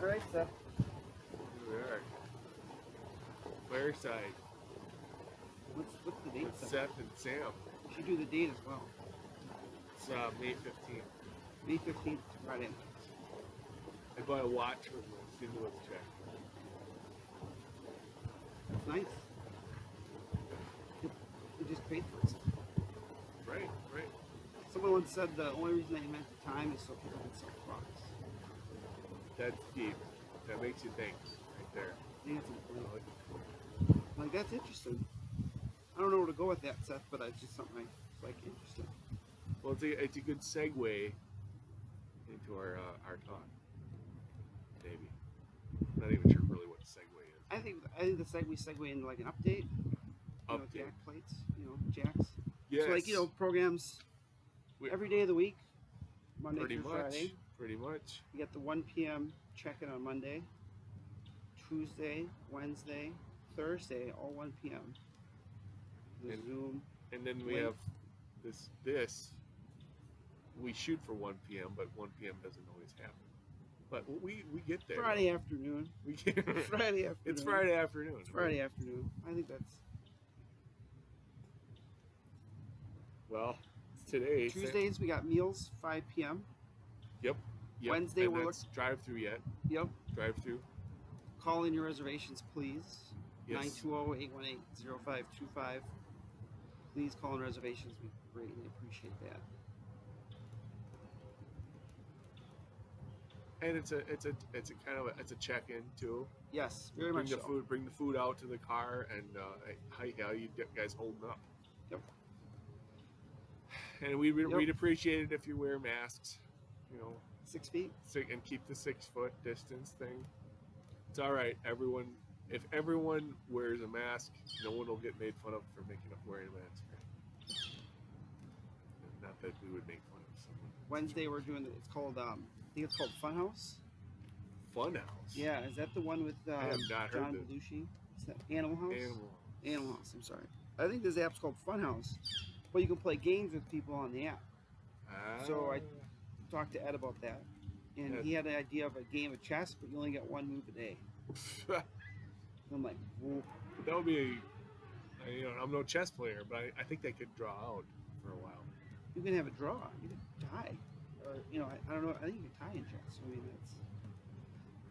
All right, Seth. Here we are. Fireside. What's the date, With Seth? Seth and Sam. We should do the date as well. It's May 15th. May 15th, Friday. I bought a watch with my stimulus check. That's nice. You just paid for it. Right. Someone once said the only reason that you meant the time is so people can sell products. That's deep. That makes you think right there. I think it's important. Like, that's interesting. I don't know where to go with that, Seth, but it's just something I like interesting. Well, it's a good segue into our talk. Maybe. I'm not even sure really what segue is. I think the segue into like an update. Update. Jack plates, jacks. Yes. So like, programs every day of the week, Monday Pretty through much. Friday. Pretty much. You get the 1 p.m. check-in on Monday, Tuesday, Wednesday, Thursday, all 1 p.m. The Zoom. And then we have this. We shoot for 1 p.m., but 1 p.m. doesn't always happen. But we get there. Friday afternoon. We get Friday afternoon. It's Friday afternoon. It's Friday afternoon. I think that's. Well, it's today. Tuesdays we got meals 5 p.m. Yep. Wednesday and we're that's drive-through yet. Yep. Drive-through. Call in your reservations, please. Yes. 920-818-0525. Please call in reservations. We greatly appreciate that. And it's a kind of a check-in too. Yes, very much so. Bring the food out to the car, and how you guys holding up? Yep. And we'd appreciate it if you wear masks. 6 feet. And keep the 6 foot distance thing. It's all right. If everyone wears a mask, no one will get made fun of for making up wearing a mask. Not that we would make fun of someone. Wednesday we're doing it's called I think it's called Funhouse. Funhouse. Yeah, is that the one with I have not heard John that. Belushi? Is that Animal House? Animal House. I'm sorry. I think this app's called Funhouse, but you can play games with people on the app. So I talked to Ed about that, and he had an idea of a game of chess, but you only get one move a day. I'm like, whoa. That would be, I'm no chess player, but I think they could draw out for a while. You can have a draw. You can tie, or I don't know. I think you can tie in chess. I mean,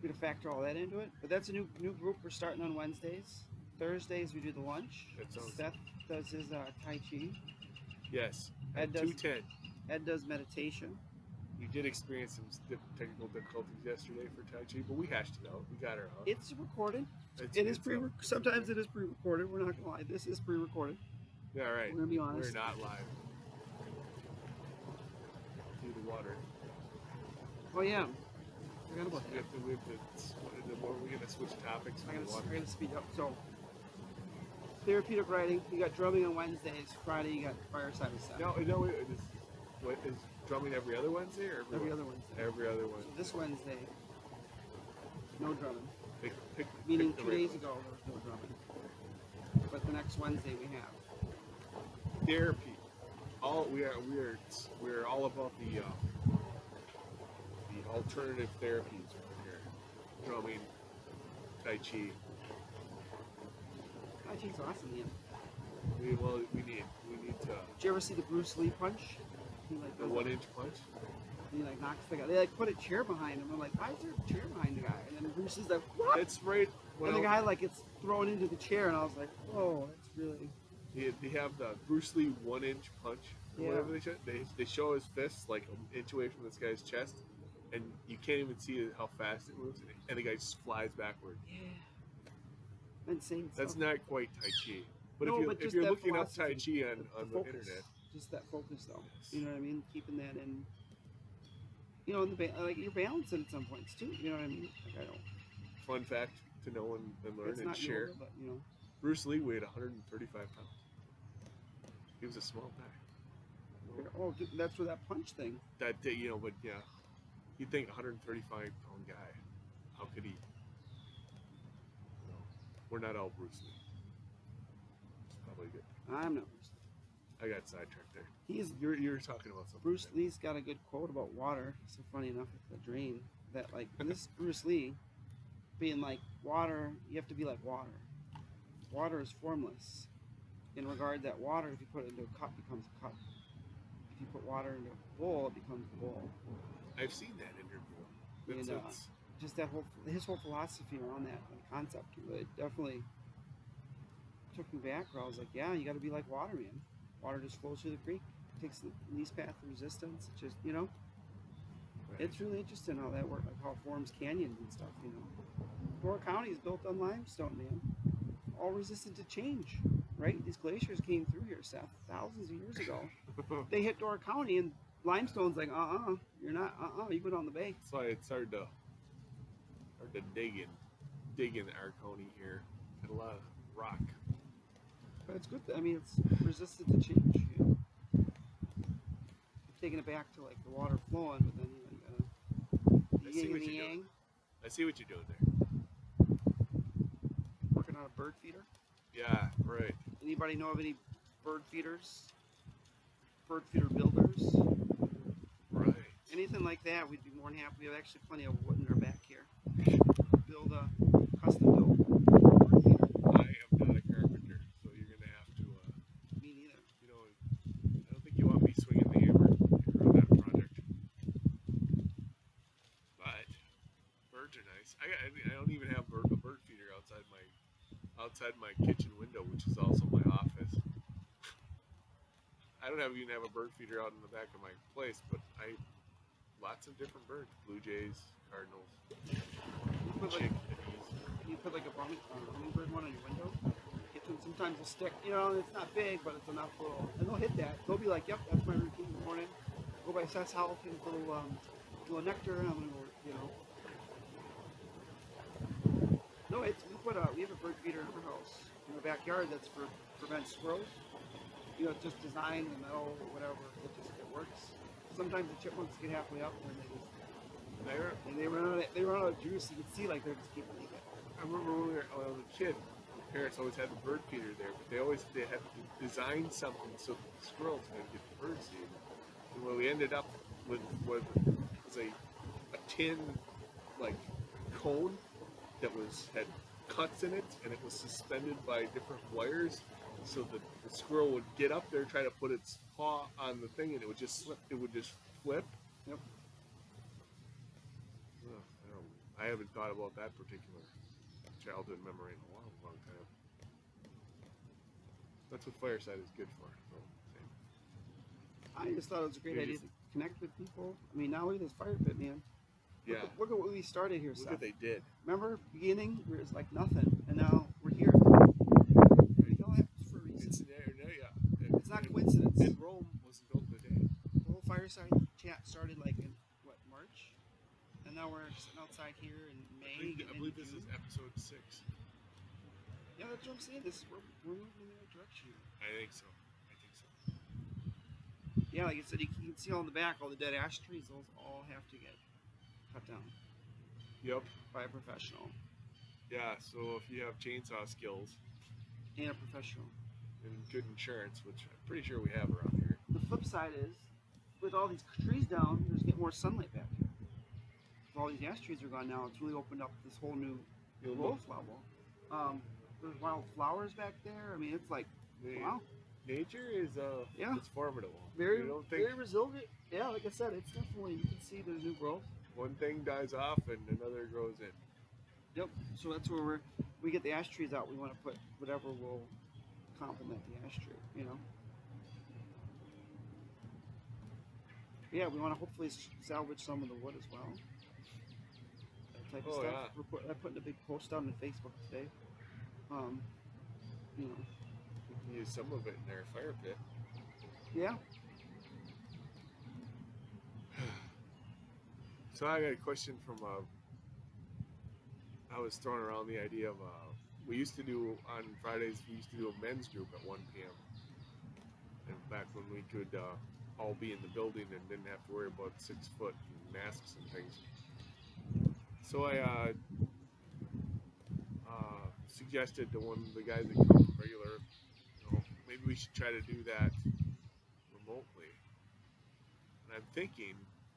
we're gonna factor all that into it. But that's a new group we're starting on Wednesdays. Thursdays we do the lunch. Seth does his Tai Chi. Yes. Ed does 2:10. Ed does meditation. We did experience some technical difficulties yesterday for Tai Chi, but we hashed it out. We got her out. It's recorded. Sometimes it is pre-recorded. We're not gonna lie. This is pre-recorded. Yeah, right. We're gonna be honest. We're not live. Through the water. Oh yeah. Forgot about that. We're going to switch topics. I'm going to speed up. So, therapeutic writing. You got drumming on Wednesdays. Friday, you got Fireside with Seth. No. Is drumming every other Wednesday or every other Wednesday? Every other Wednesday. So this Wednesday, no drumming. Meaning 2 days ago, there was no drumming. But the next Wednesday we have therapy. We're all about the alternative therapies over here. Drumming, Tai Chi. Tai Chi's awesome, man. We need to. Did you ever see the Bruce Lee punch? He the 1-inch punch. He knocks the guy. They put a chair behind him. I'm like, why is there a chair behind the guy? And then Bruce is like, what? That's right. And the guy gets thrown into the chair, and I was like, whoa, that's really. They have the Bruce Lee 1-inch punch. Or whatever they show. They show his fist like an inch away from this guy's chest, and you can't even see how fast it moves, and the guy just flies backward. Yeah. Insane stuff. That's not quite Tai Chi. But no, if you're looking up Tai Chi on the internet. Just that focus, though. Yes. You know what I mean? Keeping that in. Like you're balancing at some points, too. You know what I mean? Like, I don't. Fun fact to know and learn and share. Yoga, but, Bruce Lee weighed 135 pounds. He was a small guy. Oh, that's where that punch thing. But yeah, you'd think 135-pound guy. How could he? No, we're not all Bruce Lee. It's probably good. I'm not Bruce Lee. I got sidetracked there. He's you're talking about something. Bruce Lee's got a good quote about water. So funny enough, with the drain. that like this Bruce Lee being like water, you have to be like water. Water is formless in regard that water, if you put it into a cup, becomes a cup. If you put water into a bowl, it becomes a bowl. I've seen that interview. And just that his whole philosophy around that concept, it definitely took me back where I was like, yeah, you got to be like water, man. Water just flows through the creek, takes the least path of resistance. It's just, you know, Right. it's really interesting how that works, like how it forms canyons and stuff, you know. Door County is built on limestone, man. All resistant to change, right? These glaciers came through here, Seth, thousands of years ago. They hit Door County, and limestone's like, you're not, you go down the bay. That's why it's hard to dig in our county here. Got a lot of rock. But it's good. I mean, it's resistant to change. You know? Taking it back to like the water flowing, but then you gotta I see yin what and the you're yang. doing. I see what you're doing there. Working on a bird feeder. Yeah, right. Anybody know of any bird feeders? Bird feeder builders? Right. Anything like that, we'd be more than happy. We have actually plenty of wood in our back here. Build a custom built bird feeder. I am not a carpenter, so you're gonna have to. Me neither. You know, I don't think you want me swinging the hammer on that project. But birds are nice. I don't even have a bird feeder outside my kitchen window, which is also my office. I don't even have a bird feeder out in the back of my place, but lots of different birds: blue jays, cardinals, chickadees. You put like a hummingbird one on your window. Kitchen sometimes will stick. You know, it's not big, but it's enough little, and they'll hit that. They'll be like, "Yep, that's my routine in the morning. Go by Seth's house, get a little nectar, and I'm gonna go." You know. No, we have a bird feeder in our house in the backyard that's for prevent squirrels. You know, it's just designed in metal or whatever. It works. Sometimes the chipmunks get halfway up and they run out of juice. You can see like they're just keeping it. I remember when I was a kid, my parents always had the bird feeder there, but they had to design something so that the squirrels didn't get the bird seed. And what we ended up with was a tin like cone that had cuts in it, and it was suspended by different wires, so that the squirrel would get up there, try to put its paw on the thing, and it would just slip. It would just flip. Yep. I haven't thought about that particular childhood memory in a long, long time. That's what Fireside is good for. So, I just thought it was a great idea to connect with people. I mean, now look at this fire pit, man. yeah. Look at what we started here, Look Seth. what they did. Remember, beginning, where it was like nothing, and now we're here. It all happens for a reason. It's not coincidence. And Rome wasn't built in a day. The whole Fireside chat started like in, March? And now we're sitting outside here in May. I believe this is episode 6. Yeah, that's what I'm saying. We're moving in the right direction. I think so. Yeah, like I said, you can see on the back all the dead ash trees. Those all have to get cut down. Yep. By a professional. Yeah, so if you have chainsaw skills And a professional. and good insurance, which I'm pretty sure we have around here. The flip side is, with all these trees down, you're just getting more sunlight back here. With all these ash trees are gone now, it's really opened up this whole new growth level. There's wild flowers back there. I mean, it's like, wow. Nature is it's formidable. Very, you don't think very resilient. Yeah, like I said, it's definitely, you can see there's new growth. one thing dies off and another grows in. Yep. So that's where we get the ash trees out. We want to put whatever will complement the ash tree, you know. Yeah, we want to hopefully salvage some of the wood as well. That type of stuff. Yeah. We're putting a big post out on Facebook today. You know. We can use some of it in our fire pit. Yeah. So I got a question from I was throwing around the idea of we used to do on Fridays. We used to do a men's group at 1 p.m. And back when we could all be in the building and didn't have to worry about 6 foot and masks and things. So I suggested to one of the guys that come regular, maybe we should try to do that remotely. And I'm thinking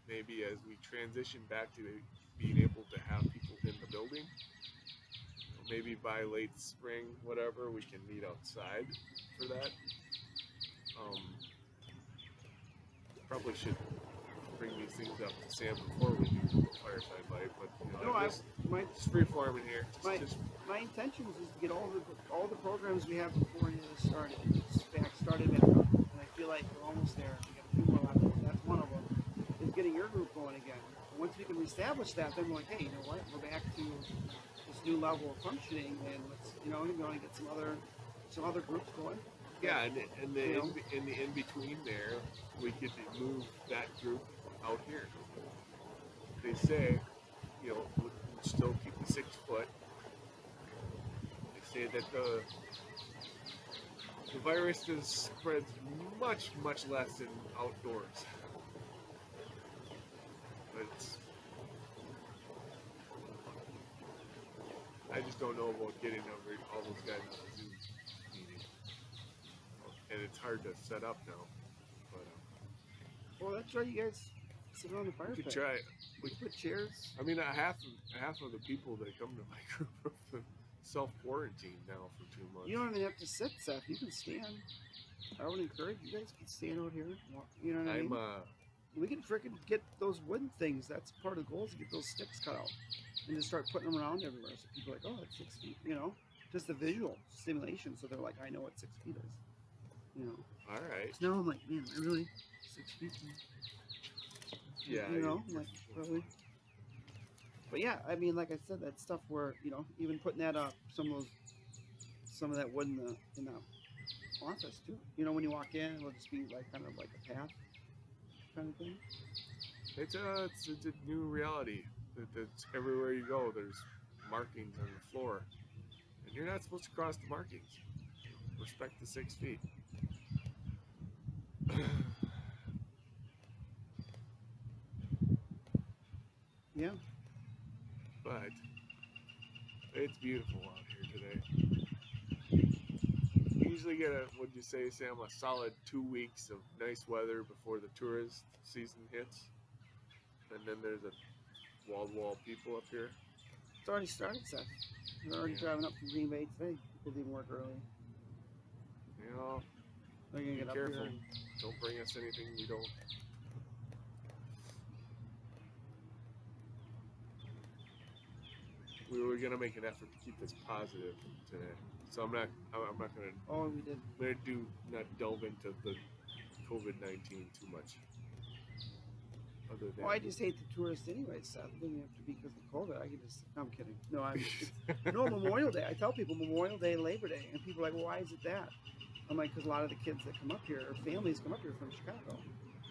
maybe as we transition back to being able to have people in the building, maybe by late spring, whatever, we can meet outside for that. Probably should bring these things up to Sam before we do Fireside Live, but just free forming here. My intention is to get all the programs we have before you started back up, and I feel like we're almost there. We got a few more left. That's one of them. Is getting your group going again. Once we can reestablish that, then we're like, hey, you know what? We're back to this new level of functioning, and let's we're going to get some other groups going. Yeah, and in the in between there, we could move that group out here. They say, we'll still keep the 6 foot. They say that the virus spreads much, much less in outdoors. But I just don't know about getting all those guys on the Zoom meeting. And it's hard to set up now. But, well, that's right. You guys sit on the fire pit. We could try. We could put chairs. I mean, half of the people that come to my group are self-quarantined now for 2 months. You don't even have to sit, Seth. You can stand. I would encourage you guys to stand out here. You know what I mean? We can freaking get those wooden things. That's part of the goal, is to get those sticks cut out and just start putting them around everywhere. So people are like, oh, it's 6 feet. Just the visual stimulation. So they're like, I know what 6 feet is. All right. So now I'm like, man, I really 6 feet. Yeah. Like really. But yeah, I mean, like I said, that stuff where even putting that up, some of that wood in the office too. When you walk in, it'll just be like kind of like a path kind of thing. It's a new reality. That's everywhere you go. There's markings on the floor, and you're not supposed to cross the markings. Respect the 6 feet. Yeah. But it's beautiful out here today. You usually get what'd you say, Sam, a solid 2 weeks of nice weather before the tourist season hits. And then there's a wall-to-wall people up here. It's already started, Seth. They're already driving up from Green Bay today. People didn't work early. They're gonna get up careful. here. Don't bring us anything we don't. We were gonna make an effort to keep this positive today, so I'm not gonna. Oh, we did. We're do not delve into the COVID-19 too much. Other than. Well, I just hate the tourists anyway, Seth. It doesn't have to be because of COVID. I could just. No, I'm kidding. No, Memorial Day. I tell people Memorial Day, Labor Day, and people are like, well, why is it that? I'm like, because a lot of the kids that come up here, or families come up here from Chicago,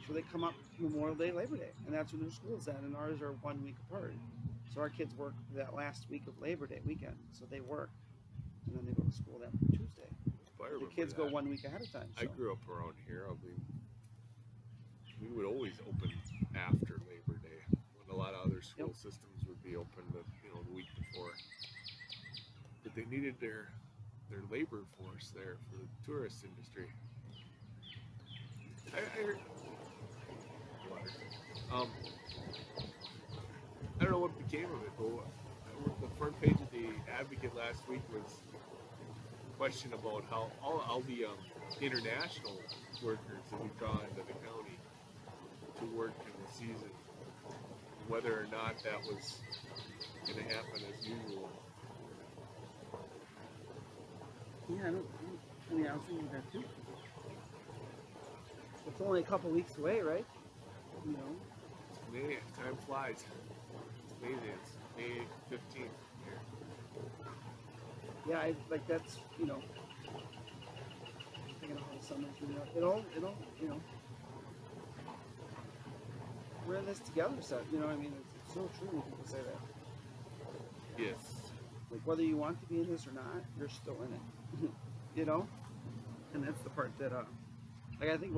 so they come up Memorial Day, Labor Day, and that's when their school's at, and ours are 1 week apart. So our kids work that last week of Labor Day weekend, so they work, and then they go to school that Tuesday. The kids go 1 week ahead of time. So. I grew up around here. We would always open after Labor Day, when a lot of other school systems would be open the week before. But they needed their labor force there for the tourist industry. I don't know what became of it, but the front page of the Advocate last week was a question about how all the international workers that we draw into the county to work in the season, whether or not that was going to happen as usual. Yeah, I was thinking that too. It's only a couple weeks away, right? May, time flies. It's amazing. It's May 15th here. Yeah, that's, thinking of how the summer's it'll, we're in this together, Seth. It's so true when people say that. Yes. Like, whether you want to be in this or not, you're still in it. And that's the part that, I think,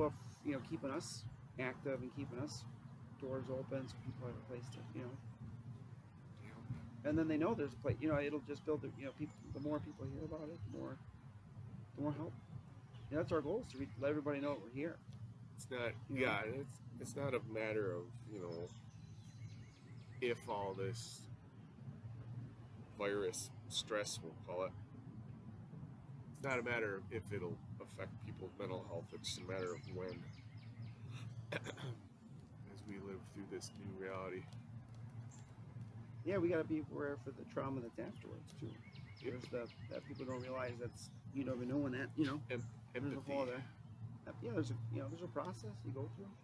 keeping us active and keeping us doors open so people have a place to, and then they know there's a place, it'll just build, people, the more people hear about it, the more help. That's our goal, is to let everybody know that we're here. It's not, it's not a matter of, if all this virus stress, we'll call it. It's not a matter of if it'll affect people's mental health. It's a matter of when, as we live through this new reality. Yeah, we got to be aware for the trauma that's afterwards too. There's that people don't realize that's you don't even know when that there's a whole other. Yeah, there's a process you go through.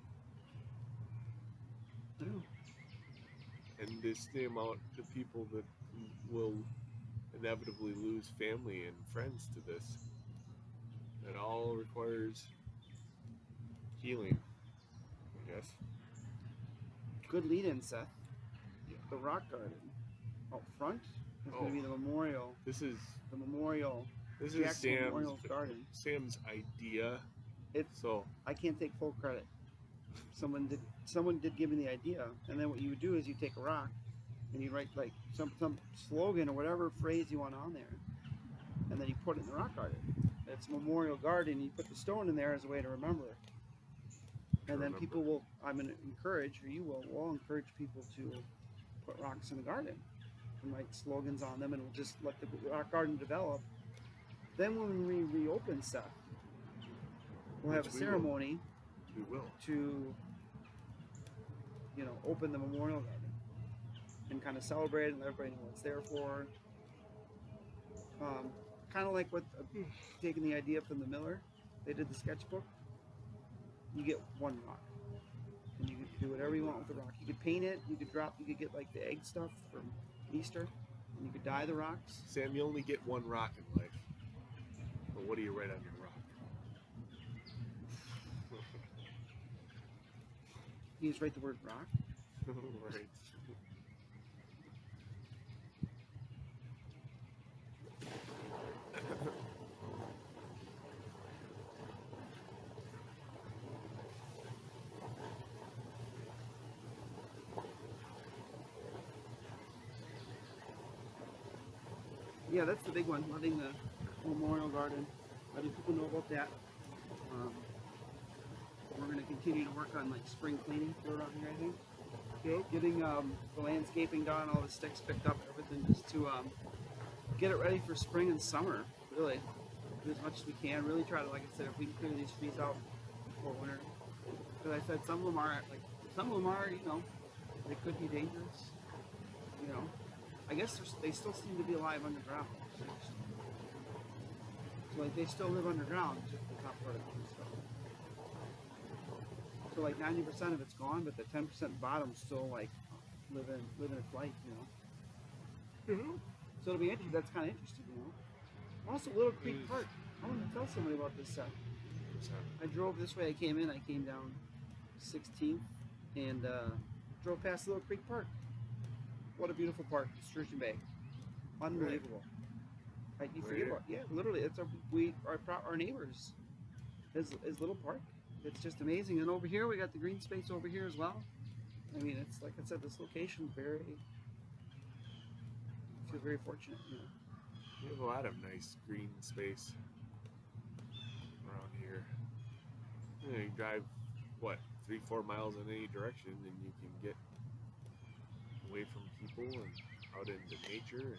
And this the amount of people that will inevitably lose family and friends to this. It all requires healing, I guess. Good lead-in, Seth. Yeah. The rock garden out front is going to be the memorial. This is the memorial. This Jackson is Memorial Garden. Sam's idea. So I can't take full credit. Someone did give me the idea, and then what you would do is you take a rock and you write like some slogan or whatever phrase you want on there, and then you put it in the rock garden. It's Memorial Garden. You put the stone in there as a way to remember it. And then people will, I'm going to encourage, or you will, we'll encourage people to put rocks in the garden and write slogans on them, and we'll just let the rock garden develop. Then when we reopen Seth, we'll have a ceremony to, open the Memorial Garden and kind of celebrate it and let everybody know what it's there for. Kind of like what, taking the idea from the Miller, they did the sketchbook. You get one rock, and you can do whatever you want with the rock. You could paint it, you could get like the egg stuff from Easter, and you could dye the rocks. Sam, you only get one rock in life. But what do you write on your rock? You just write the word rock. Right. Yeah, that's the big one, letting the Memorial Garden, letting people know about that. We're going to continue to work on like spring cleaning around here, I think. Okay, getting the landscaping done, all the sticks picked up, everything, just to get it ready for spring and summer, really. Do as much as we can. Really try to, like I said, if we can clear these trees out before winter. Because I said some of them are, they could be dangerous, I guess they still seem to be alive underground. So like they still live underground, just the top part of it and stuff. So like 90% of it's gone, but the 10% bottom's still like living its life, Mm-hmm. So it'll be interesting. That's kind of interesting, Also, Little Creek Park. I want to tell somebody about this. I drove this way. I came down 16th and drove past Little Creek Park. What a beautiful park, Sturgeon Bay. Unbelievable. Right. You forget about literally, it's our neighbors. His little park. It's just amazing. And over here, we got the green space over here as well. I mean, it's like I said, this location I feel very fortunate. We have a lot of nice green space around here. You drive 3-4 miles in any direction, and you can get away from people and out into nature.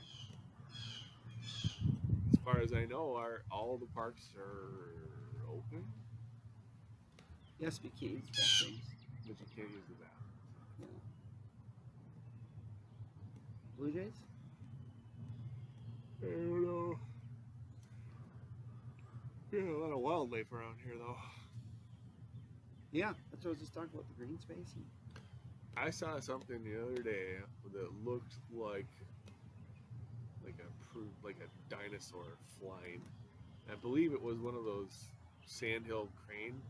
And as far as I know, all the parks are open. Yes, we can use bathrooms, but you can't use the bathroom. Yeah. Blue Jays? I don't know. There's a lot of wildlife around here, though. Yeah, that's what I was just talking about, the green space. I saw something the other day that looked like a dinosaur flying. I believe it was one of those sandhill crane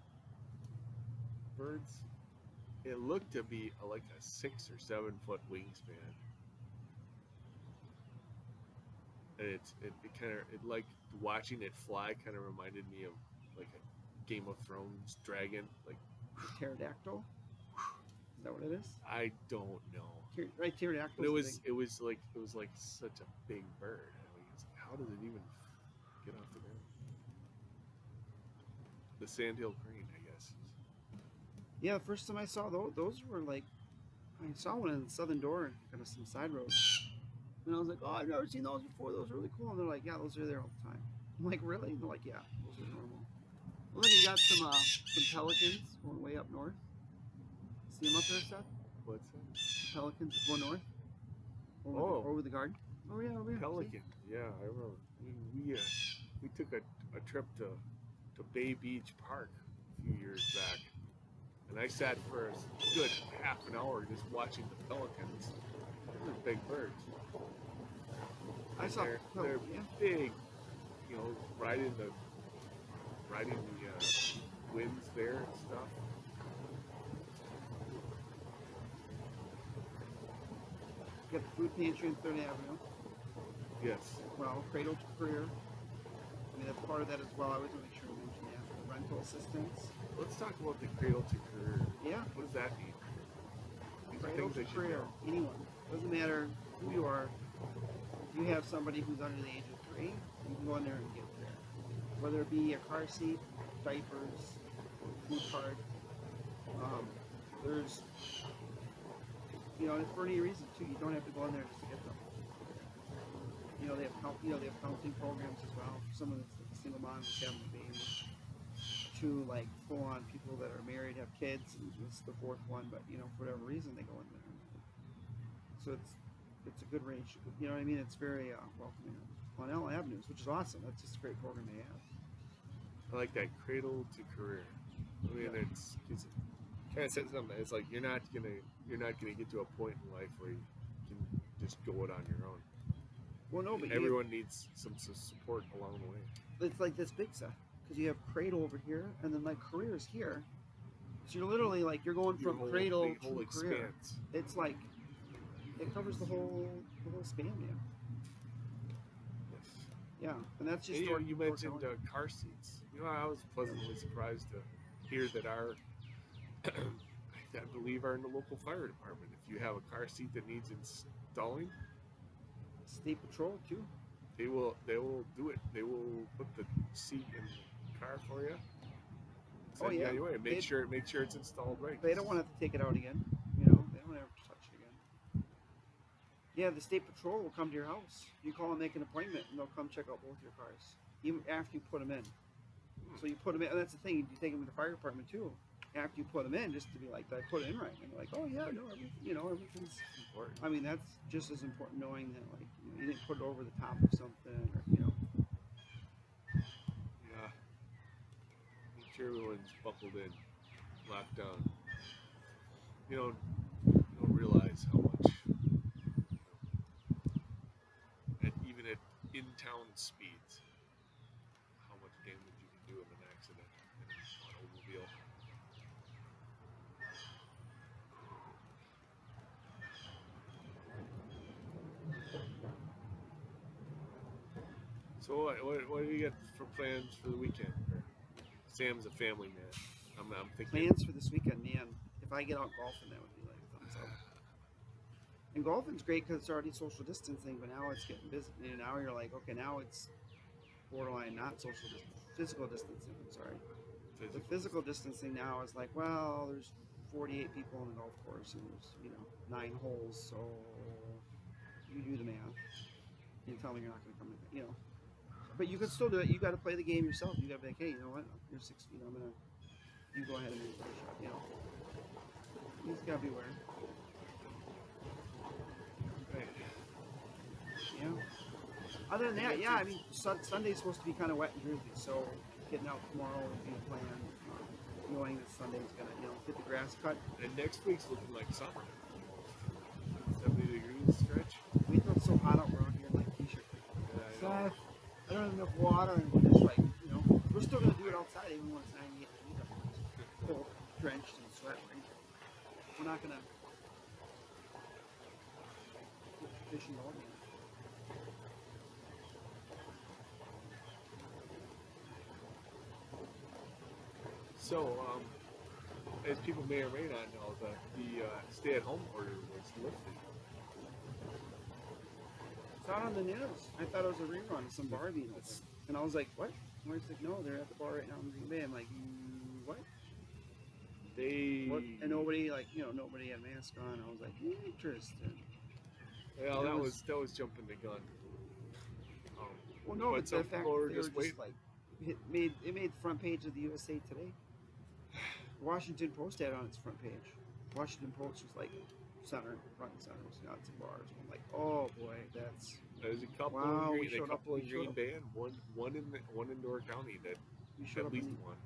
birds. It looked to be like a 6 or 7 foot wingspan. And it like watching it fly kind of reminded me of like a Game of Thrones dragon, like pterodactyl. Is that what it is? I don't know. Right, pterodactyl. But it was like such a big bird. I mean, it's like, how does it even get off the ground? The sandhill crane, I guess. Yeah, the first time I saw those were like, I saw one in the southern door, kind of some side roads. And I was like, oh, I've never seen those before. Those are really cool. And they're like, yeah, those are there all the time. I'm like, really? And they're like, yeah, those are normal. Well, then you got some pelicans going way up north. See them up there, Seth? What's that? Pelicans going north. Over the garden. Oh yeah, over here. Pelican. See? Yeah, I remember. We took a trip to Bay Beach Park a few years back, and I sat for a good half an hour just watching the pelicans. They're big birds. I saw. They're big. You know, riding the winds there and stuff. You got the food pantry in 3rd Avenue. Yes. Well, Cradle to Career. I mean, that's part of that as well. I always want to make sure to mention that. The rental assistance. Let's talk about the Cradle to Career. Yeah. What does that mean? These are Cradle things to I should Career. know. Anyone. Doesn't matter who you are. If you have somebody who's under the age of 3, you can go in there and get there. Whether it be a car seat, diapers, food card. There's, you know, for any reason too, you don't have to go in there just to get them. You know, they have counseling programs as well for some of the single moms that having a baby, to like full on people that are married, have kids, and it's the 4th one, but you know, for whatever reason they go in there. So it's a good range. You know what I mean? It's very welcoming on all avenues, which is awesome. That's just a great program they have. I like that Cradle to Career. I mean, it's kind of says something. It's like you're not gonna get to a point in life where you can just go it on your own. Well, no, but everyone needs some support along the way. It's like this big stuff because you have Cradle over here, and then like Career's here. So you're literally like you're going from Cradle to Career. It's like it covers the whole span, man. Yes. Yeah, and that's just. You mentioned car seats. You know, I was pleasantly surprised to hear that I believe our local fire department, if you have a car seat that needs installing, State Patrol too. They will do it. They will put the seat in the car for you. Send you anyway. Make sure it's installed right. They don't want to have to take it out again. You know, they don't have to touch it again. Yeah, the State Patrol will come to your house. You call and make an appointment, and they'll come check out both your cars, even after you put them in. So you put them in, and that's the thing. You take them to the fire department too. After you put them in, just to be like, did I put it in right? And they're like, oh yeah, no, everything's important. I mean, that's just as important, knowing that like you didn't put it over the top of something, or Yeah. Make sure everyone's buckled in, locked down. You don't realize how much, even at in-town speeds, how much damage you can do in an accident in an automobile. So what do you got for plans for the weekend? Sam's a family man. I'm thinking plans for this weekend, man. If I get out golfing, that would be like a thumbs up. And golfing's great because it's already social distancing, but now it's getting busy. And now you're like, okay, now it's borderline not physical distancing. I'm sorry. The physical distancing now is like, well, there's 48 people on the golf course and there's 9 holes, so you do the math. You tell me you're not going to come in, But you can still do it. You got to play the game yourself. You got to be like, hey, you know what? You're 6 feet. You go ahead and make a shot. You just got to be aware. Right. Yeah. Other than that, yeah. I mean, Sunday's supposed to be kind of wet in Jersey, so getting out tomorrow would be a plan. Knowing that Sunday's gonna, get the grass cut. And next week's looking like summer. 70 degrees stretch. We feel so hot out around here, like t-shirt. Yeah, I don't have enough water, and we're just like, we're still gonna do it outside even when it's 98 degrees up there. Full drenched in sweat, right? We're not gonna put fish in the ocean. So, as people may or may not know, the stay-at-home order was lifted. It's out on the news. I thought it was a rerun of some bar being open. And I was like, what? And I was like, no, they're at the bar right now in Green Bay. I'm like, what? And nobody nobody had a mask on. I was like, interesting. Well, that was jumping the gun. Well, no, but some the fact people were they just were just like it made the front page of the USA Today. Washington Post had it on its front page. Washington Post was like front and center, not two bars. I'm like, oh boy, that's. There's a couple in Green Bay and one in Door County that at least one.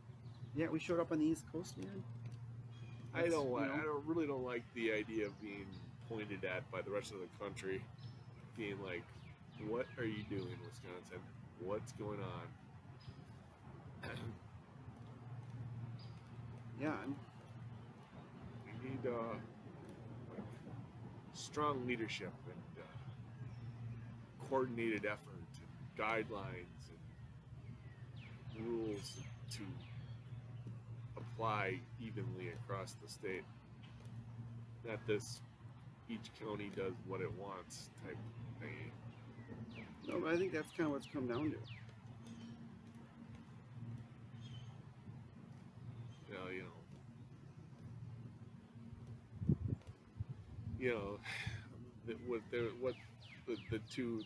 Yeah, we showed up on the East Coast, man. I really don't like the idea of being pointed at by the rest of the country, being like, "What are you doing, Wisconsin? What's going on?" Yeah, we need strong leadership and coordinated effort and guidelines and rules to apply evenly across the state. Not this each county does what it wants type thing. No, but I think that's kind of what's come down to.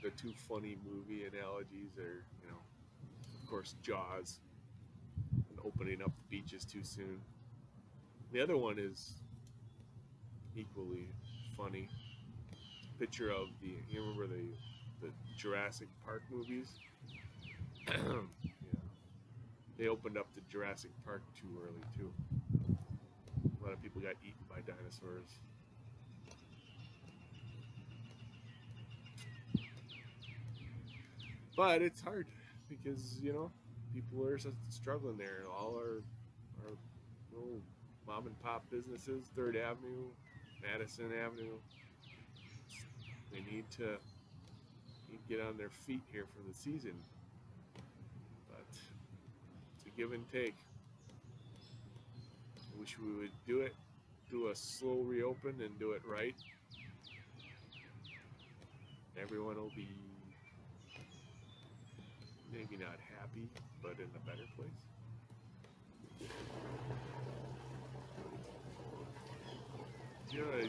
The two funny movie analogies are, of course, Jaws and opening up the beaches too soon. The other one is equally funny. Picture of you remember the Jurassic Park movies? Yeah. They opened up the Jurassic Park too early too. A lot of people got eaten by dinosaurs. But it's hard because, people are struggling there. All our little mom and pop businesses, 3rd Avenue, Madison Avenue, they need to get on their feet here for the season. But it's a give and take. I wish we would do a slow reopen and do it right. Everyone will be maybe not happy, but in a better place.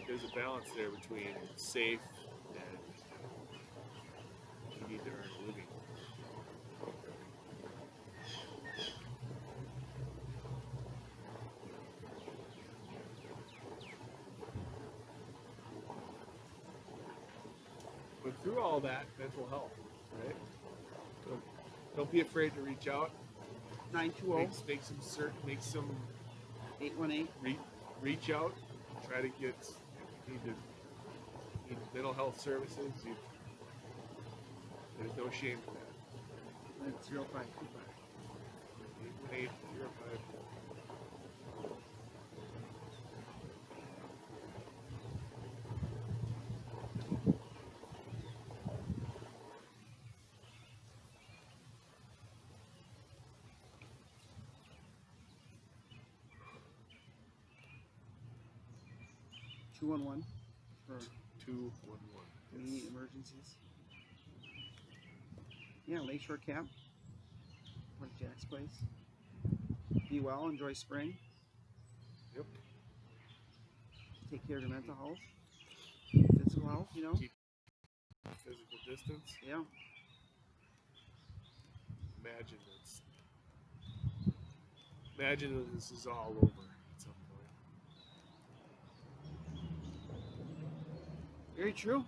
There's a balance there between safe and you need to earn a living. But through all that, mental health, right? Don't be afraid to reach out. 920. Make some 818. Reach out. Try to get. Need mental health services. There's no shame in that. It's 0525. 818-05. 211 for 211. any emergencies. Yeah, Lakeshore Camp. What Jack's place. Be well, enjoy spring. Yep. Take care of your mental health, physical health, Keep physical distance. Yeah. Imagine that this is all over at some point. Very true.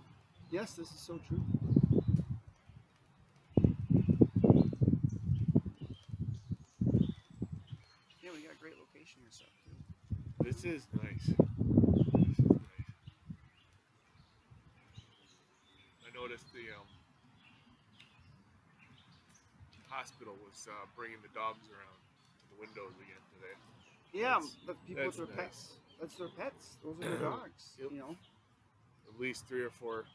Yes, this is so true. Yeah, we got a great location here, Seth, too. This is nice. I noticed the hospital was bringing the dogs around to the windows again today. Yeah, the people with their nice. pets. That's their pets. Those are their dogs. Yep. At least 3 or 4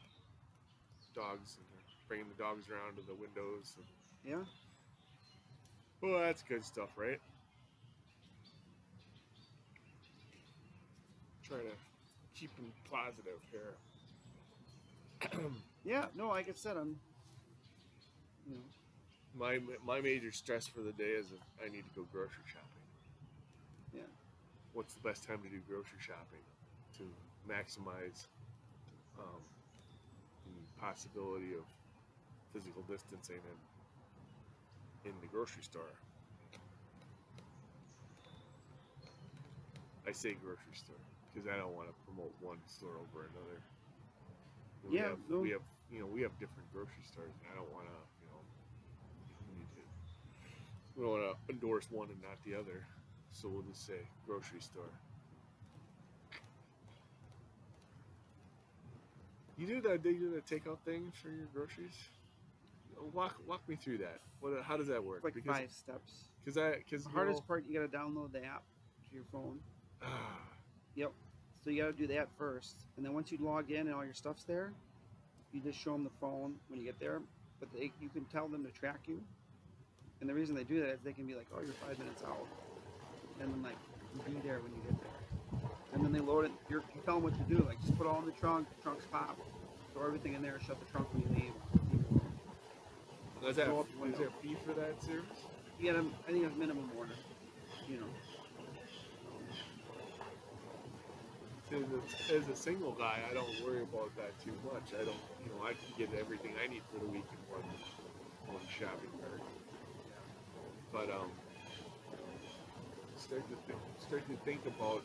dogs, and they're bringing the dogs around to the windows. Yeah. Well, that's good stuff, right? Try to keep them positive here. Yeah. No, like I said, I'm. My major stress for the day is that I need to go grocery shopping. Yeah. what's the best time to do grocery shopping to maximize the possibility of physical distancing in the grocery store. I say grocery store because I don't want to promote one store over another. We have different grocery stores, and I don't want to, we don't want to endorse one and not the other. So we'll just say grocery store. You do that takeout thing for your groceries? Walk me through that. How does that work? Like 5 steps. Because the hardest part, you got to download the app to your phone. Yep. So you got to do that first, and then once you log in and all your stuff's there, you just show them the phone when you get there. But you can tell them to track you, and the reason they do that is they can be like, "Oh, you're 5 minutes out," and then like be there when you get there. And then they load it. You tell them what to do, like just put it all in the trunk. The trunk's pop. Throw everything in there. Shut the trunk when you leave. Is there a fee for that service? You got I think it's minimum order. As a single guy, I don't worry about that too much. I can get everything I need for the week in one shopping cart. But start to think about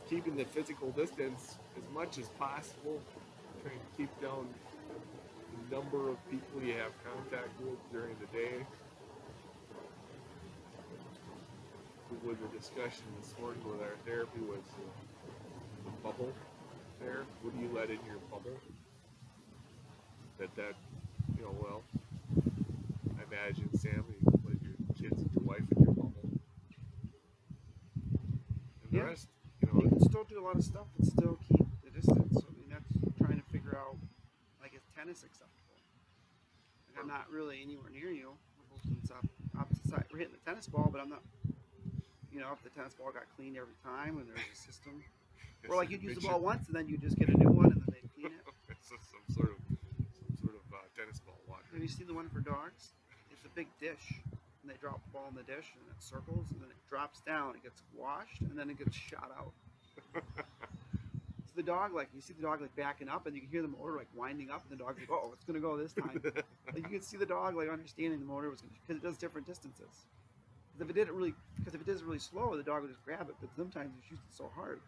keeping the physical distance as much as possible. Trying to keep down the number of people you have contact with during the day. With the discussion this morning with our therapy was the bubble there. What do you let in your bubble? That I imagine, Sam, you let your kids and your wife in your bubble. And the rest, you can still do a lot of stuff and still keep the distance. So, that's trying to figure out, like, is tennis acceptable? Like, I'm not really anywhere near you. We're both on the opposite side. We're hitting the tennis ball, but I'm not. If the tennis ball got cleaned every time and there's a system. Or like you'd use the ball once and then you just get a new one and then they clean it. So some sort of tennis ball water. Have you seen the one for dogs? It's a big dish and they drop the ball in the dish and it circles and then it drops down. It gets washed and then it gets shot out. So the dog, you see the dog backing up and you can hear the motor winding up and the dog's like, oh, it's gonna go this time. You can see the dog understanding the motor was gonna, because it does different distances. If it did it really slow, the dog would just grab it. But sometimes it's used it so hard,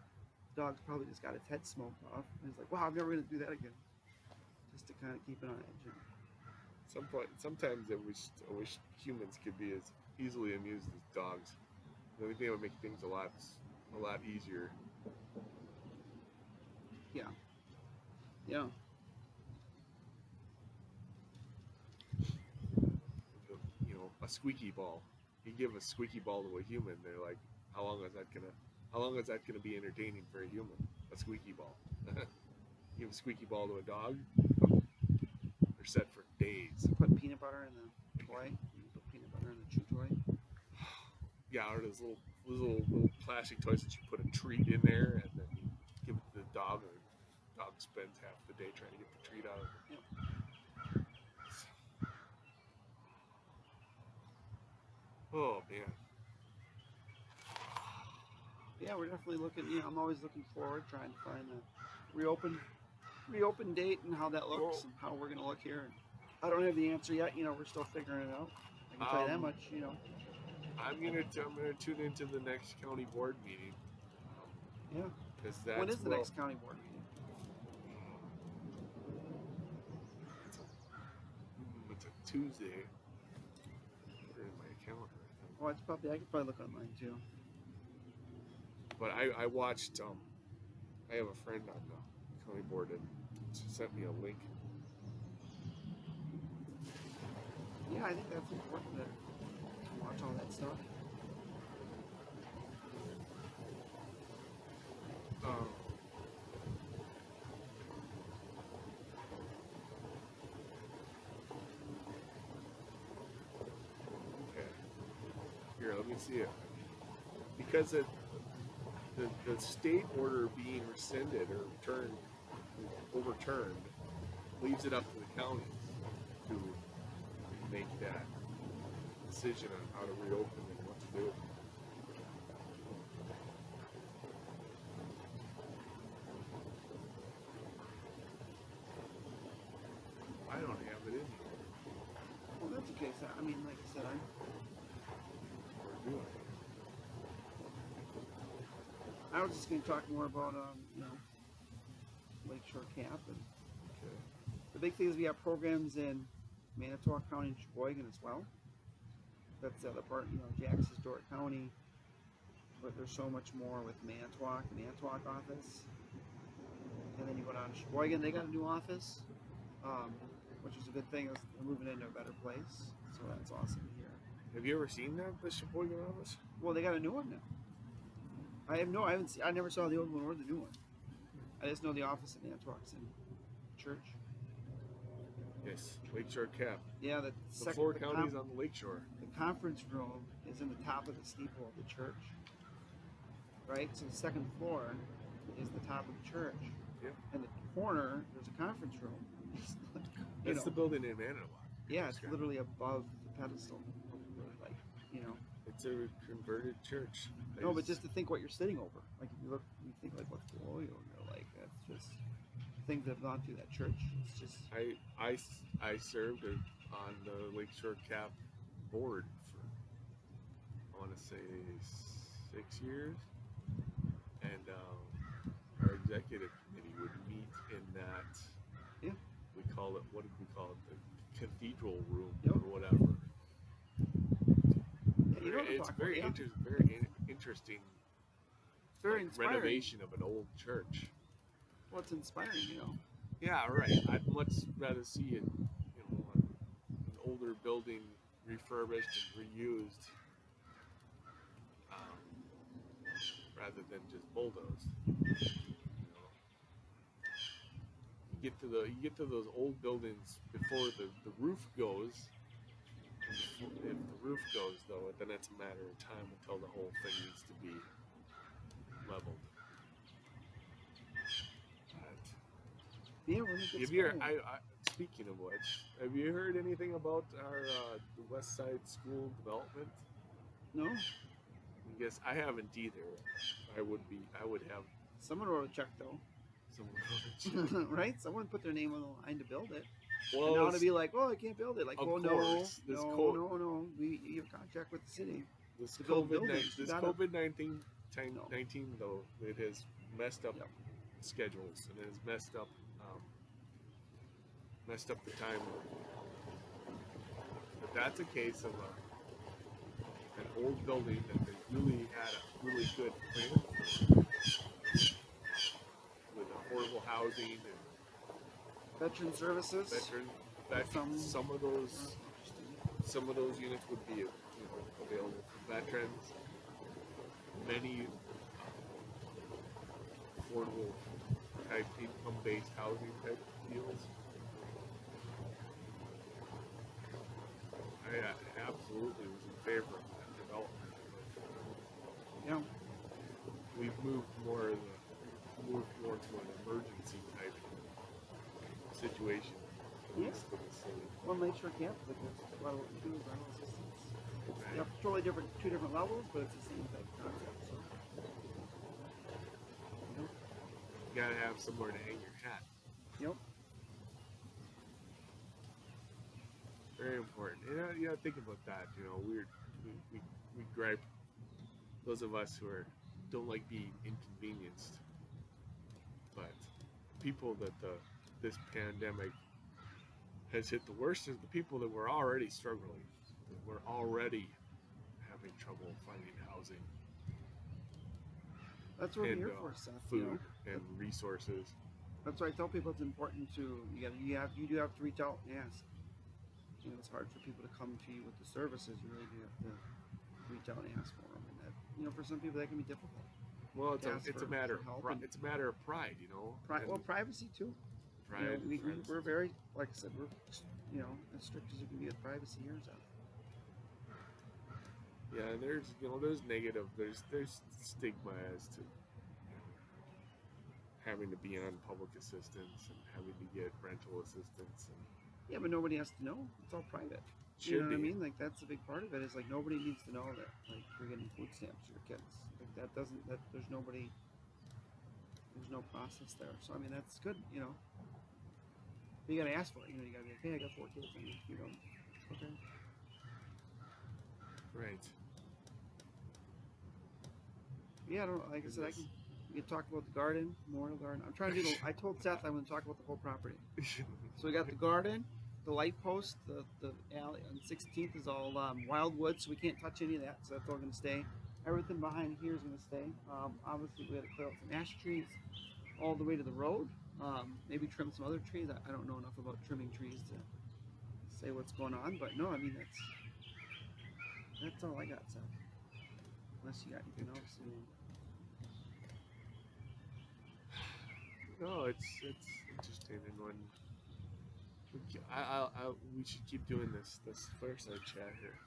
the dog's probably just got its head smoked off, and it's like, wow, I'm never going to do that again. Just to kind of keep it on edge. Sometimes I wish humans could be as easily amused as dogs. The only thing that would make things a lot easier. Yeah. Yeah. A squeaky ball. You give a squeaky ball to a human, they're like, how long is that gonna be entertaining for a human? A squeaky ball. You give a squeaky ball to a dog, they're set for days. Put peanut butter in the toy. You put peanut butter in the chew toy. Yeah, or those little plastic toys that you put a treat in there and then you give it to the dog, and the dog spends half the day trying to get the treat out of it. Yep. Oh man. Yeah, we're definitely looking. I'm always looking forward, trying to find a reopen date and how that looks and how we're gonna look here. I don't have the answer yet. We're still figuring it out. I can tell you that much. I'm gonna tune into the next county board meeting. Yeah. When is the next county board meeting? It's a Tuesday. Put it in my calendar. Oh, I could probably look online too. But I watched. I have a friend on the county board and sent me a link. Yeah, I think that's important to watch all that stuff. Okay. Here, let me see it. Because the state order being rescinded or overturned leaves it up to the counties to make that decision on how to reopen and what to do. I was just going to talk more about, Lakeshore Camp. And Okay. the big thing is we have programs in Manitowoc County and Sheboygan as well. That's the other part, Jack's historic county. But there's so much more with Manitowoc, the Manitowoc office. And then you go down to Sheboygan, they got a new office, which is a good thing. They're moving into a better place. So that's awesome to hear. Have you ever seen the Sheboygan office? Well, they got a new one now. I never saw the old one or the new one. I just know the office at Manitowoc's in church. Yes, Lakeshore Camp. Yeah, The four counties on the lakeshore. The conference room is in the top of the steeple of the church. Right? So the second floor is the top of the church. Yep. And the corner, there's a conference room. That's the building in Manitowoc. Yeah, it's literally above the pedestal. Like, It's a converted church. No, but just to think what you're sitting over. Like, if you look, you think, like, what's below you, and you're like, that's just things that have gone through that church. It's just... I served on the Lakeshore Camp board for, I want to say, 6 years. And our executive committee would meet in that, we call it, what did we call it? The cathedral room or whatever. It's very interesting. It's very inspiring. Renovation of an old church. Well, it's inspiring, Yeah, right. I'd much rather see it, an older building refurbished and reused, rather than just bulldozed. You get to those old buildings before the roof goes. If the roof goes, though, then it's a matter of time until the whole thing needs to be leveled. Speaking of which, have you heard anything about our the West Side School development? No. I guess I haven't either. I would have. Someone wrote a check, though. Someone wrote a check. Right? Someone put their name on the line to build it. Well, and now to be like, oh, I can't build it. Like, well, no. You have a contract with the city. This to build COVID-19, though, it has messed up schedules and it has messed up the time. But that's a case of an old building that they really had a really good plan for, with affordable housing and veteran services. Some of those units would be available for veterans. Many affordable type income-based housing type deals. I absolutely was in favor of that development. Yeah. We've moved more to an emergency type situation. Yes. Well, Lakeshore Camp, a lot of what we do is rental assistance. It's totally different, two different levels, but it's the same type of concept. So, you gotta have somewhere to hang your hat. Yep. Very important. Think about that. We gripe. Those of us who don't like being inconvenienced, but people that this pandemic has hit the worst is the people that were already struggling, that were already having trouble finding housing. That's what we're here for, Seth. Food and resources. That's why I tell people it's important to you do have to reach out and ask. It's hard for people to come to you with the services. You really do have to reach out and ask for them, and that for some people that can be difficult. Well, it's a matter of pride, Well, privacy too. Pride. We're very, like I said, we're as strict as you can be with privacy here, Seth. Yeah, and there's negative. There's stigma as to having to be on public assistance and having to get rental assistance. Yeah, but nobody has to know. It's all private. You know what I mean? Like, that's a big part of it. Is like nobody needs to know that like you're getting food stamps for your kids. Like there's no process there. So I mean, that's good. You gotta ask for it. You gotta be like, hey, I got 4 kids, and you don't. Okay. Right. Yeah, I don't. Like I said, We could talk about the garden, memorial garden. I'm trying to do I told Seth I'm going to talk about the whole property. So we got the garden, the light post, the alley on 16th is all wild wood, so we can't touch any of that. So that's all going to stay. Everything behind here is going to stay. Obviously, we had to clear out some ash trees all the way to the road. Maybe trim some other trees. I don't know enough about trimming trees to say what's going on, but no, I mean that's all I got, Seth. Unless you got anything else. No, it's interesting, and when we should keep doing this fireside chat here.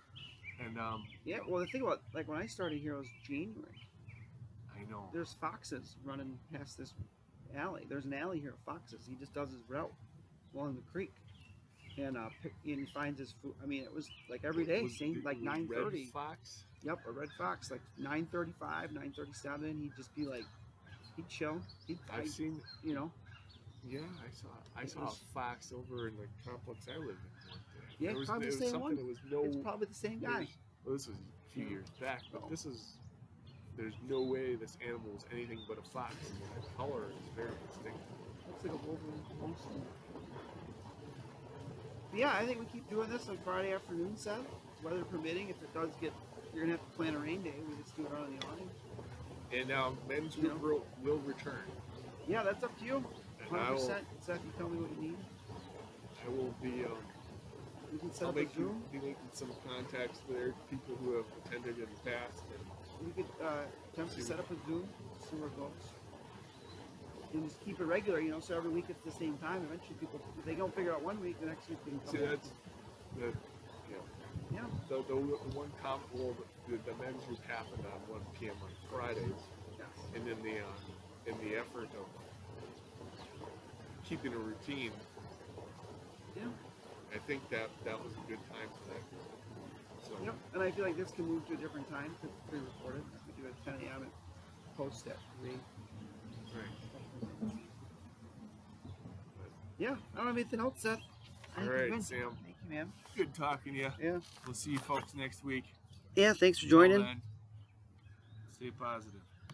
And yeah, well, the thing about like when I started here, it was January. I know There's foxes running past this alley. There's an alley here of foxes. He just does his route along the creek, and he finds his food. I mean, it was like every day, same like 9:30. Red fox. Yep, a red fox, like 9:35, 9:37. He'd just be like, he'd chill. I've seen, you know. Yeah, I saw a fox over in the complex I live in. Yeah, it was, probably it the was same something one. That was no. It's probably the same guy. Well, this was a few years back, but this is. There's no way this animal is anything but a fox. And the color is very distinct. Looks like a wolverine. Yeah, I think we keep doing this on Friday afternoon, Seth. Weather permitting. If it does get, you're gonna have to plan a rain day. We just do it on the awning. And men's will return. Yeah, that's up to you. 100%. Seth, you tell me what you need. I will be. We can set I'll up a Zoom. be making some contacts there, people who have attended in the past. We could attempt to set up a Zoom, see where it goes. And just keep it regular, you know, so every week it's the same time. Eventually people, if they don't figure out one week, the next week they can come back. Yeah. The one the men's group happened on 1 p.m. on Fridays. Yes. And then in the effort of keeping a routine, yeah, I think that was a good time for that. So. Yep, and I feel like this can move to a different time because it's pre-recorded. We do it at 10 a.m. and post at 3. Right. Yeah, I don't have anything else, Seth. All right, Sam. Thank you, man. Good talking to you. Yeah. We'll see you folks next week. Yeah, thanks for joining. Stay positive.